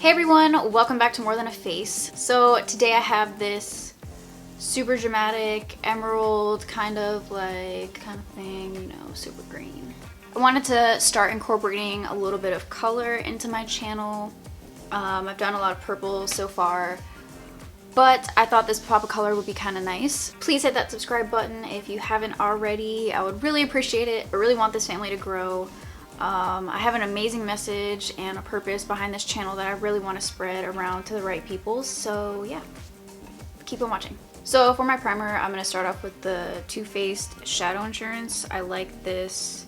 Hey everyone, welcome back to More Than a Face. So today I have this super dramatic emerald kind of thing, you know, super green. I wanted to start incorporating a little bit of color into my channel. I've done a lot of purple so far, but I thought this pop of color would be kind of nice. Please hit that subscribe button if you haven't already. I would really appreciate it. I really want this family to grow. I have an amazing message and a purpose behind this channel that I really want to spread around to the right people, so yeah, keep on watching. So for my primer, I'm going to start off with the TooFaced Shadow Insurance. I like this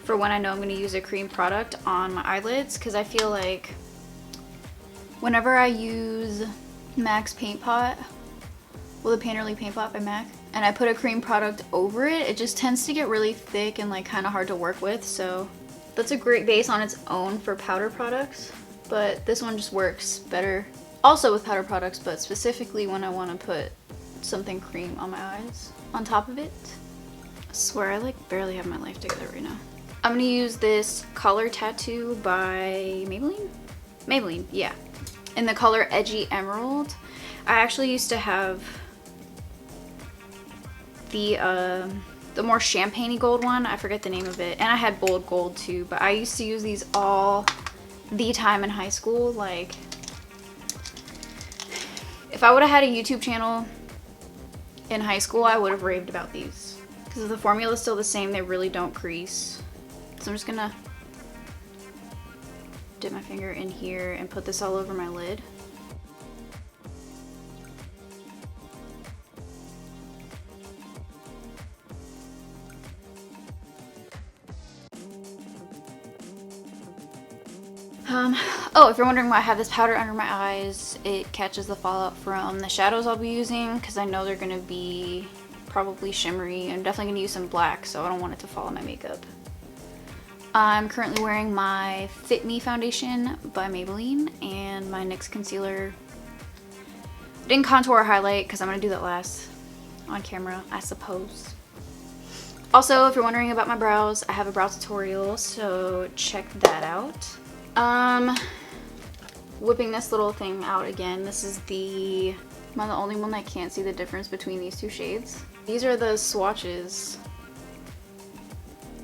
for when I know I'm going to use a cream product on my eyelids, because I feel like whenever I use MAC's Paint Pot, well, the Painterly Paint Pot by MAC, and I put a cream product over it, it just tends to get really thick and like kind of hard to work with. So that's a great base on its own for powder products, but this one just works better also with powder products, but specifically when I want to put something cream on my eyes on top of it. I swear I like barely have my life together right now. I'm gonna use this Color Tattoo by Maybelline, yeah, in the color Edgy Emerald. I actually used to have the more champagne-y gold one. I forget the name of it, and I had bold gold too, but I used to use these all the time in high school. Like, if I would have had a YouTube channel in high school, I would have raved about these because the formula is still the same. They really don't crease. So I'm just gonna dip my finger in here and put this all over my lid. Oh, if you're wondering why I have this powder under my eyes, it catches the fallout from the shadows I'll be using, because I know they're going to be probably shimmery. I'm definitely going to use some black, so I don't want it to fall on my makeup. I'm currently wearing my Fit Me foundation by Maybelline and my NYX concealer. I didn't contour or highlight because I'm going to do that last on camera, I suppose. Also, if you're wondering about my brows, I have a brow tutorial, so check that out. Whipping this little thing out again. This is am I the only one that can't see the difference between these two shades? These are the swatches.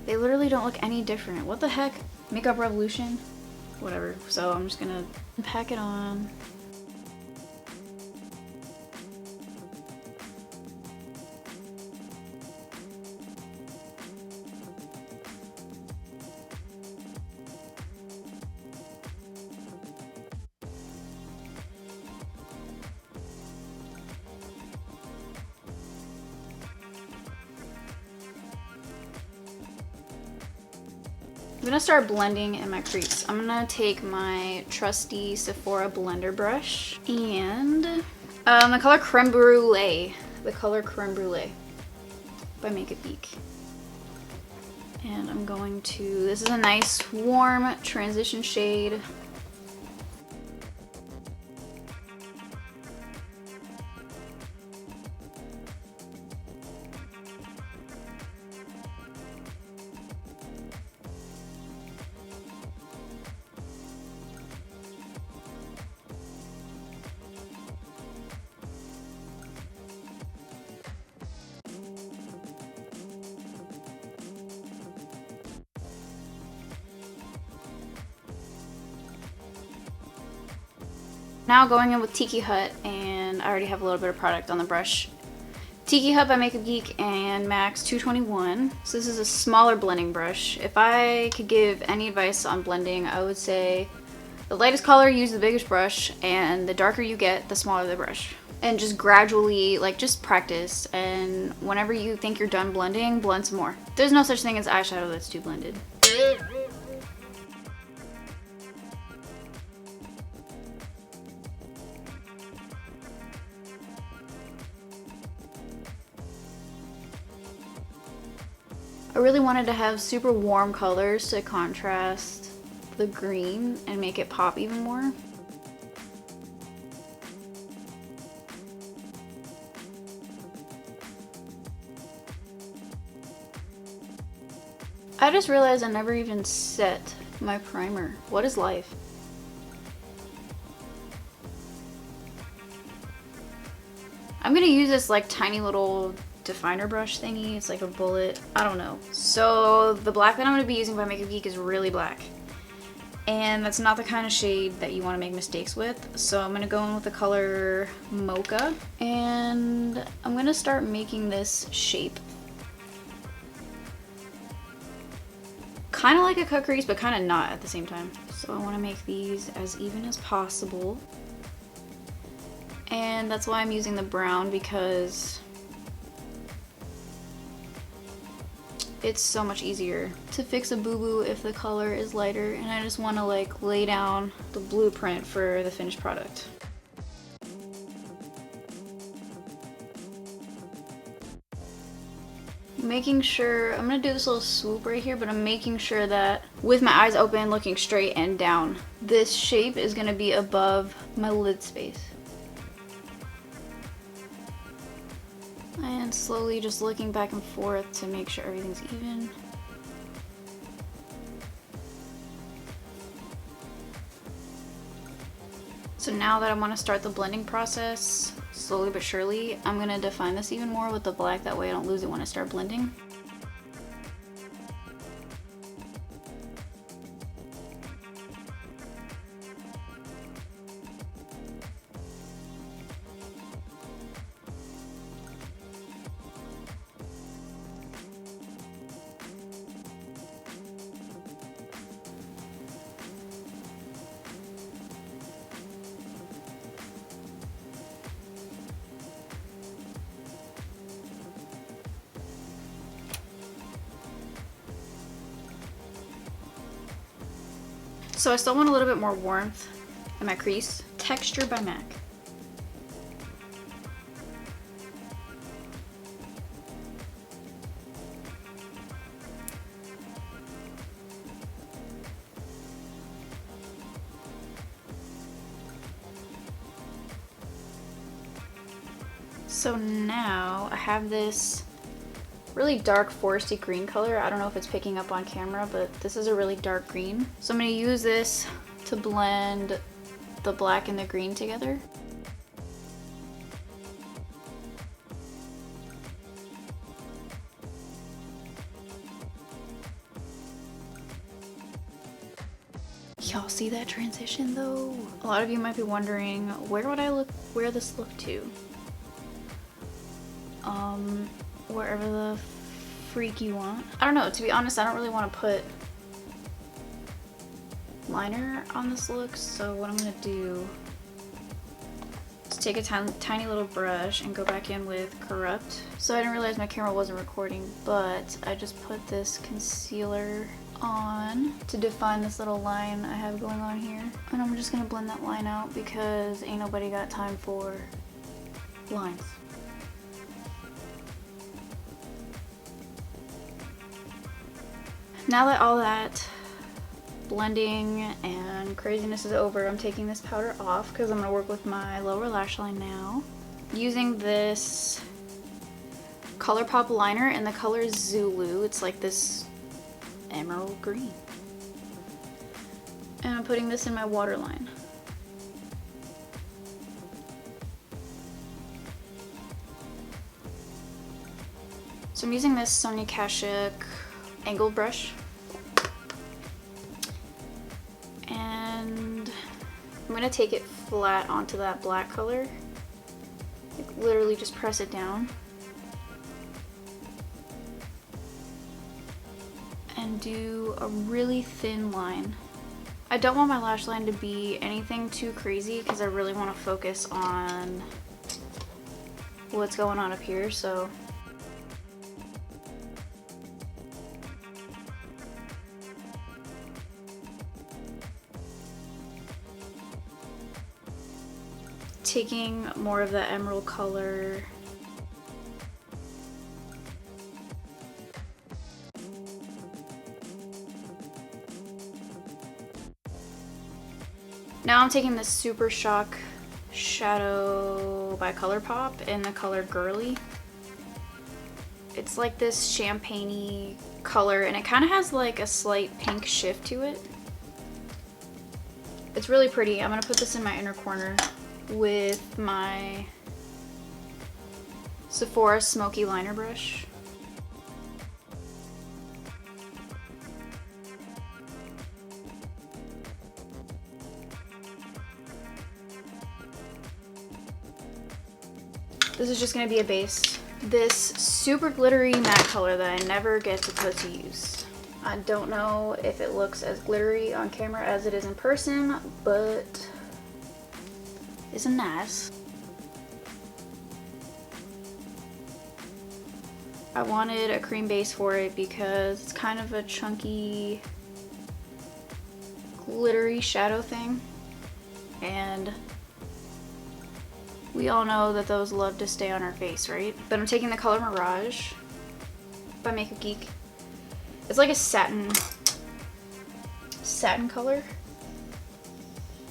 They literally don't look any different. What the heck? Makeup Revolution? Whatever. So I'm just gonna pack it on. I'm gonna start blending in my crease. I'm gonna take my trusty Sephora blender brush and the color Creme Brûlée. The color Creme Brûlée by Geek. And I'm going to, this is a nice warm transition shade. Now going in with Tiki Hut, and I already have a little bit of product on the brush. Tiki Hut by Makeup Geek and MAC's 221. So this is a smaller blending brush. If I could give any advice on blending, I would say the lightest color, use the biggest brush, and the darker you get, the smaller the brush. And just gradually, like, just practice, and whenever you think you're done blending, blend some more. There's no such thing as eyeshadow that's too blended. I really wanted to have super warm colors to contrast the green and make it pop even more. I just realized I never even set my primer. What is life? I'm gonna use this like tiny little definer brush thingy. It's like a bullet. I don't know. So the black that I'm gonna be using by Makeup Geek is really black. And that's not the kind of shade that you want to make mistakes with. So I'm gonna go in with the color Mocha. And I'm gonna start making this shape. Kind of like a cut crease, but kind of not at the same time. So I want to make these as even as possible. And that's why I'm using the brown, because it's so much easier to fix a boo-boo if the color is lighter, and I just want to like lay down the blueprint for the finished product. Making sure, I'm gonna do this little swoop right here, but I'm making sure that with my eyes open, looking straight and down, this shape is gonna be above my lid space. And slowly just looking back and forth to make sure everything's even. So now that I want to start the blending process, slowly but surely, I'm going to define this even more with the black, that way I don't lose it when I start blending. So I still want a little bit more warmth in my crease. Texture by MAC. So now I have this really dark foresty green color. I don't know if it's picking up on camera, but this is a really dark green. So I'm going to use this to blend the black and the green together. Y'all see that transition though? A lot of you might be wondering, where would I wear this look to? Wherever the freak you want. I don't know, to be honest, I don't really want to put liner on this look, so what I'm gonna do is take a tiny little brush and go back in with Corrupt. So I didn't realize my camera wasn't recording, but I just put this concealer on to define this little line I have going on here. And I'm just gonna blend that line out because ain't nobody got time for lines. Now that all that blending and craziness is over, I'm taking this powder off because I'm going to work with my lower lash line now. Using this Colourpop liner in the color Zulu. It's like this emerald green. And I'm putting this in my waterline. So I'm using this Sonia Kashuk angled brush, and I'm gonna take it flat onto that black color, like literally just press it down and do a really thin line. I don't want my lash line to be anything too crazy because I really want to focus on what's going on up here. So taking more of the emerald color. Now I'm taking this Supershock shadow by Colourpop in the color Girlie. It's like this champagne-y color, and it kind of has like a slight pink shift to it. It's really pretty. I'm gonna put this in my inner corner with my Sephora Smoky Liner Brush. This is just going to be a base. This super glittery matte color that I never get to put to use. I don't know if it looks as glittery on camera as it is in person, but it's nice. I wanted a cream base for it because it's kind of a chunky, glittery shadow thing, and we all know that those love to stay on our face, right? But I'm taking the color Mirage by Makeup Geek. It's like a satin color.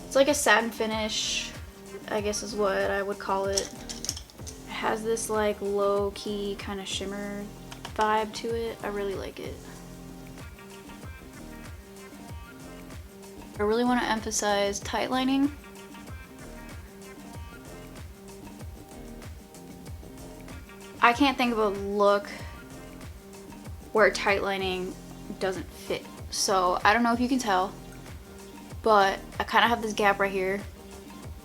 It's like a satin finish, I guess is what I would call it. It has this like low-key kind of shimmer vibe to it. I really like it. I really want to emphasize tight lining. I can't think of a look where tight lining doesn't fit. So I don't know if you can tell, but I kind of have this gap right here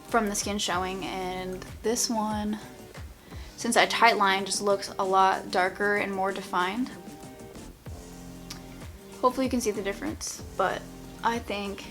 from the skin showing, and this one, since I tight line, just looks a lot darker and more defined. Hopefully you can see the difference, but I think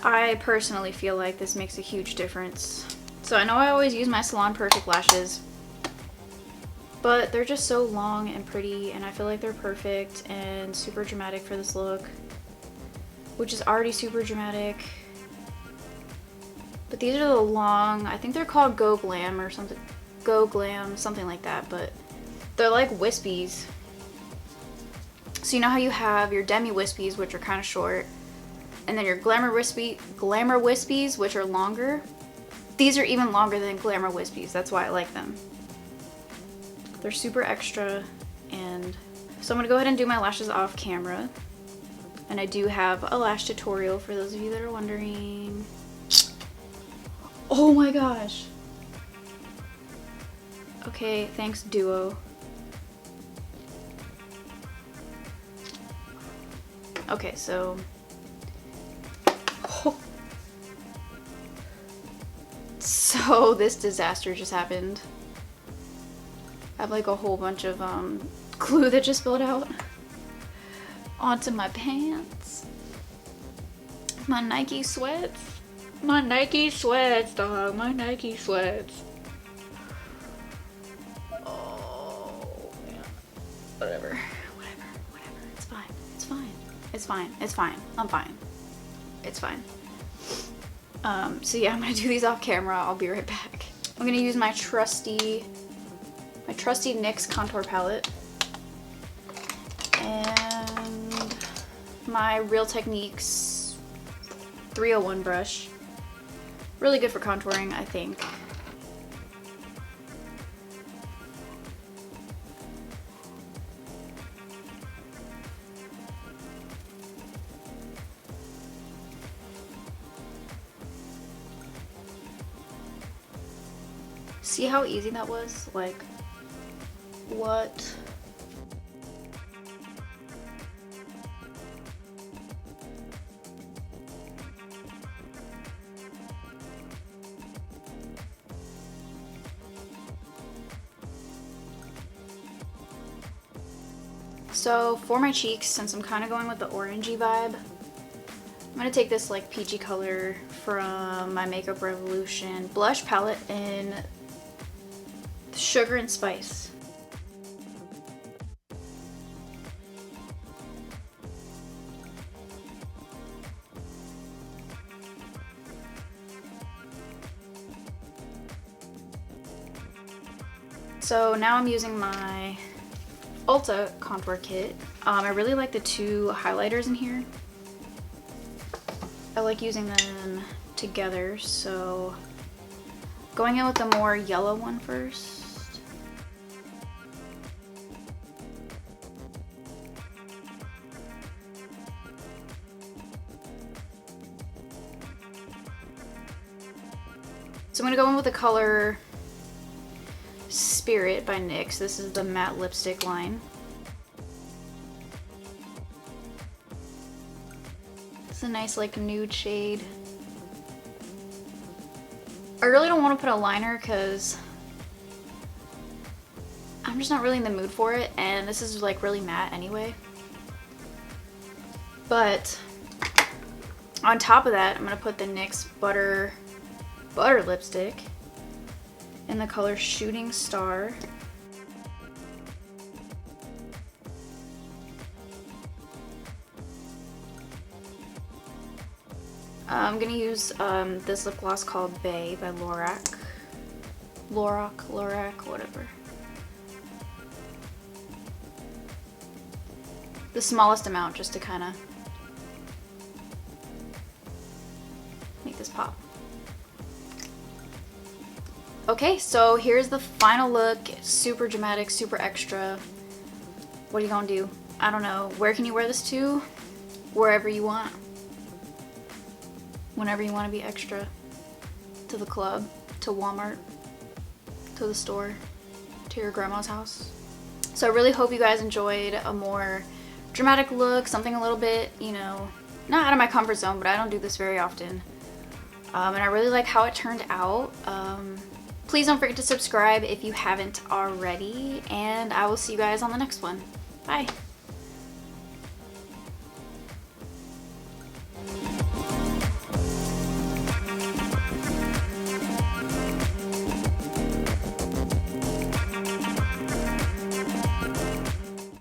I personally feel like this makes a huge difference. So I know I always use my Salon Perfect lashes, but they're just so long and pretty, and I feel like they're perfect and super dramatic for this look, which is already super dramatic. But these are the long, I think they're called Go Glam or something, Go Glam, something like that, but they're like wispies. So you know how you have your demi wispies, which are kind of short, and then your glamour wispies, which are longer. These are even longer than glamour wispies. That's why I like them. They're super extra. And so I'm gonna go ahead and do my lashes off camera. And I do have a lash tutorial for those of you that are wondering. Oh my gosh. Okay, thanks Duo. Okay, so so this disaster just happened. I have like a whole bunch of glue that just spilled out onto my pants. My Nike sweats. My Nike sweats, dog. My Nike sweats. Oh man. Whatever. It's fine. It's fine. It's fine. It's fine. I'm fine. It's fine. So yeah, I'm gonna do these off camera. I'll be right back. I'm gonna use my trusty NYX Contour Palette and my Real Techniques 301 brush. Really good for contouring, I think. See how easy that was? Like, what? So for my cheeks, since I'm kind of going with the orangey vibe, I'm gonna take this like peachy color from my Makeup Revolution blush palette in Sugar and Spice. So now I'm using my Ulta Contour Kit. I really like the two highlighters in here. I like using them together, so going in with the more yellow one first. So I'm gonna go in with the color Spirit by NYX. This is the matte lipstick line. It's a nice like nude shade. I really don't want to put a liner because I'm just not really in the mood for it, and this is like really matte anyway. But on top of that, I'm gonna put the NYX Butter lipstick in the color Shooting Star. I'm gonna use this lip gloss called Bay by Lorac, whatever. The smallest amount just to kind of make this pop. Okay, so here's the final look. Super dramatic, super extra. What are you gonna do? I don't know. Where can you wear this to? Wherever you want. Whenever you want to be extra. To the club, to Walmart, to the store, to your grandma's house. So I really hope you guys enjoyed a more dramatic look, something a little bit, you know, not out of my comfort zone, but I don't do this very often. And I really like how it turned out. Please don't forget to subscribe if you haven't already, and I will see you guys on the next one. Bye.